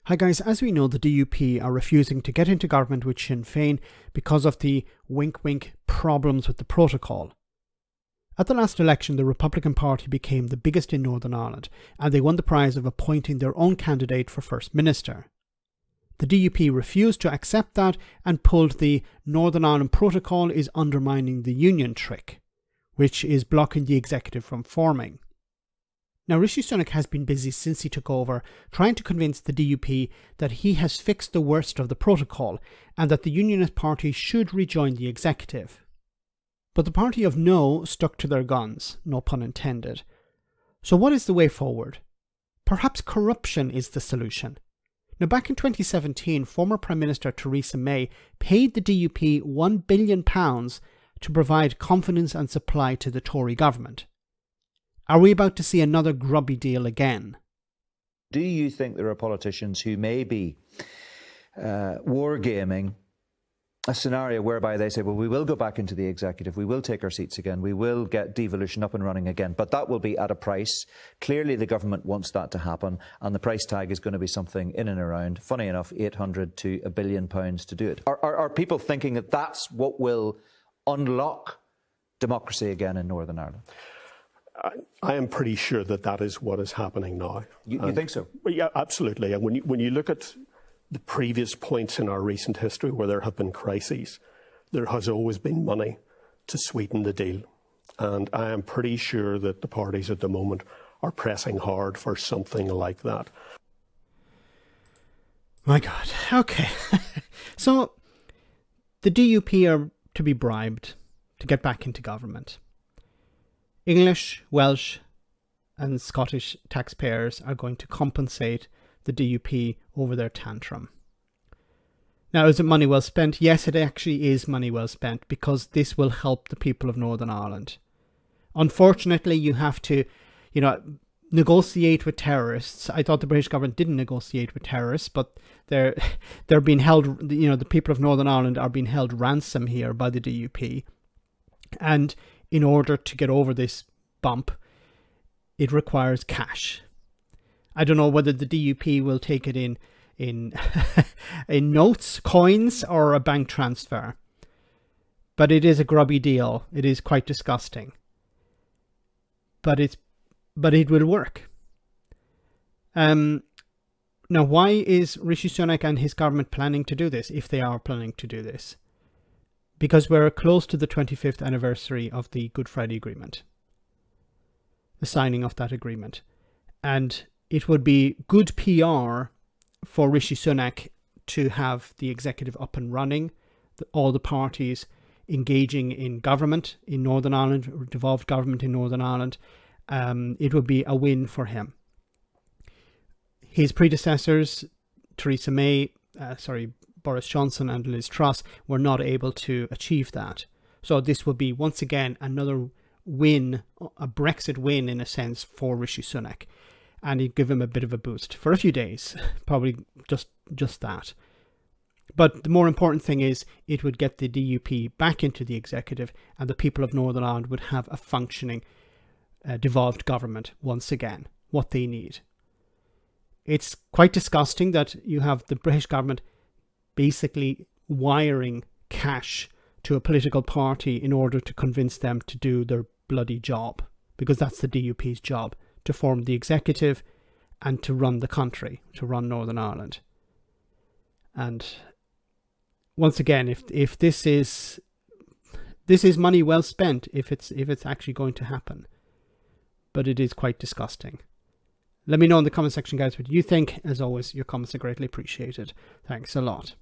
Hi guys, as we know, the DUP are refusing to get into government with Sinn Féin because of the wink problems with the protocol. At the last election, the Republican Party became the biggest in Northern Ireland, and they won the prize of appointing their own candidate for First Minister. The DUP refused to accept that and pulled the Northern Ireland Protocol is undermining the union trick, which is blocking the executive from forming. Now, Rishi Sunak has been busy since he took over, trying to convince the DUP that he has fixed the worst of the protocol and that the Unionist Party should rejoin the executive. But the party of no stuck to their guns, no pun intended. So what is the way forward? Perhaps corruption is the solution. Now, back in 2017, former Prime Minister Theresa May paid the DUP £1 billion to provide confidence and supply to the Tory government. Are we about to see another grubby deal again? Do you think there are politicians who may be wargaming a scenario whereby they say, well, we will go back into the executive, we will take our seats again, we will get devolution up and running again, but that will be at a price. Clearly the government wants that to happen, and the price tag is going to be something in and around, funny enough, 800 to £1 billion to do it. Are people thinking that that's what will unlock democracy again in Northern Ireland? I am pretty sure that that is what is happening now. You think so? Yeah, absolutely. And when you look at the previous points in our recent history where there have been crises, there has always been money to sweeten the deal. And I am pretty sure that the parties at the moment are pressing hard for something like that. My God. Okay. So the DUP are to be bribed to get back into government. English, Welsh and Scottish taxpayers are going to compensate the DUP over their tantrum. Now, is it money well spent? Yes, it actually is money well spent, because this will help the people of Northern Ireland. Unfortunately, you have to, negotiate with terrorists. I thought the British government didn't negotiate with terrorists, but they're being held, the people of Northern Ireland are being held ransom here by the DUP. And in order to get over this bump, it requires cash. I don't know whether the DUP will take it in in notes, coins, or a bank transfer. But it is a grubby deal. It is quite disgusting. But it will work. Now, why is Rishi Sunak and his government planning to do this, if they are planning to do this? Because we're close to the 25th anniversary of the Good Friday Agreement, the signing of that agreement. And it would be good PR for Rishi Sunak to have the executive up and running, all the parties engaging in government in Northern Ireland, or devolved government in Northern Ireland. It would be a win for him. His predecessors, Theresa May, Boris Johnson and Liz Truss, were not able to achieve that. So this would be once again another win, a Brexit win in a sense for Rishi Sunak. And it'd give him a bit of a boost for a few days, probably just that. But the more important thing is it would get the DUP back into the executive, and the people of Northern Ireland would have a functioning devolved government once again, what they need. It's quite disgusting that you have the British government basically wiring cash to a political party in order to convince them to do their bloody job, because that's the DUP's job, to form the executive and to run the country, to run Northern Ireland. And once again, if this is money well spent, if it's actually going to happen, but it is quite disgusting. Let me know in the comment section, guys, what you think. As always, your comments are greatly appreciated. Thanks a lot.